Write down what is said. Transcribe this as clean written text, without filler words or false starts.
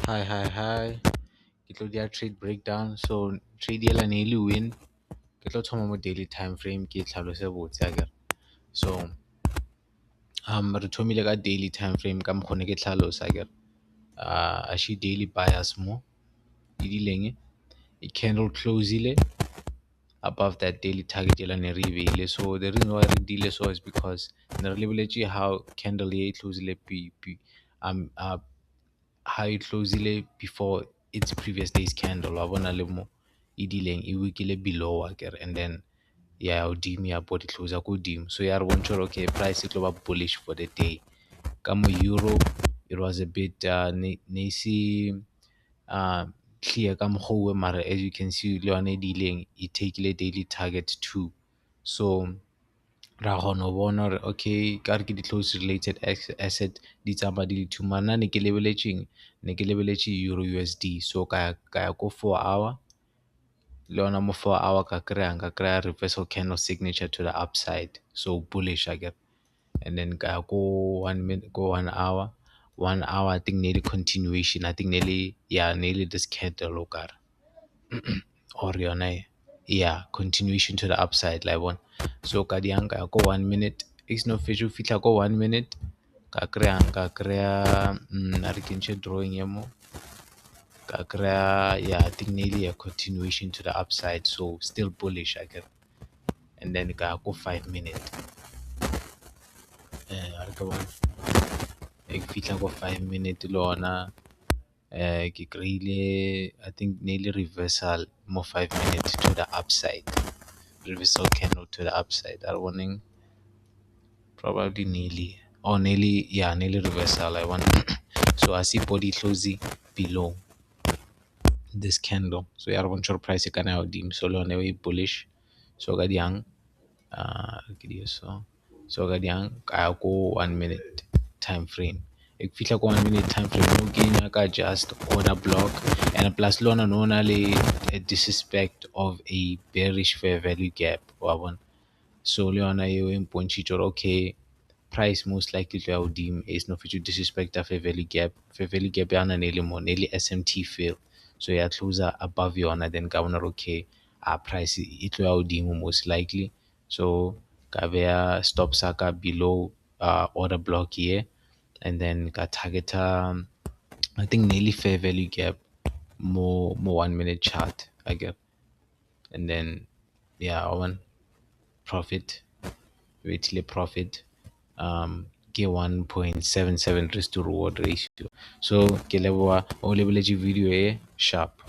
Hi. Ke tlo dia trade breakdown. So trade yela ne le win. Ke tlo thoma mo daily time frame ke tlhalose botse akere. So re thomile ka daily time frame ka mokgwa ne ke tlhalosa akere. A she daily bias mo e dileng e candle close ile above that daily target yela ne re beile. So the reason why re dile so is because ne re lebeletse how candle e close ile how it closed before its previous day's candle wa bona le mo e dileng e wikile below akere, and then ya hodimo ya body close ko hodimo, so ya re bontsha okay price e tlo ba bullish for the day. Ka mo euro it was a bit ne se clear ka mokgwa mara as you can see le yone e dileng e take daily target 2. So ra gona go bona gore okay ka re ke di-close related asset di tsamaya di le two, mana ne ke lebeletse euro USD. So ka ya ko 4 hour le yona mo 4 hour ka kry-a reversal candle signature to the upside, so bullish again. And then ka ya ko 1 minute, ko 1 hour. 1 hour I think nearly continuation, I think nearly this candle o kare or yona yeah continuation to the upside like one. So ka diang ka ya ko 1 minute it's no fish fitla ko 1 minute ka kry-a a re kentshe drawing ya mo ka kry-a yeah I think nearly a continuation to the upside, so still bullish I get. And then ka ya ko 5 minute a re ka bona e fitla ko 5 minute le ona ke kry-ile I think nearly reversal mo 5 minutes to the upside, reversal candle to the upside are warning probably nearly reversal I want. So I see body closing below this candle, so ya re bontsha gore price e kana ya hodimo, so le yone e bullish. So ka diang ke di so ka diang ka ya ko 1 minute time frame e fitla ko 1 minute time frame mo kenya ka just order block, and plus le ona no na le a disrespect of a bearish fair value gap wa bona. So le yona eo e mpontshitse gore okay price most likely to ya hodimo is no fit to disrespect a fair value gap. Fair value gap yana nearly more nearly SMT fail, so ya closer above yona, then ka bona okay price e tlo ya hodimo most likely. So ka beya stop saka below order block here, and then ka target I think nearly fair value gap more 1 minute chart I get. And then yeah one profit weekly profit ke 1.77 risk to reward ratio. So ke leboha o lebeletse video e sharp.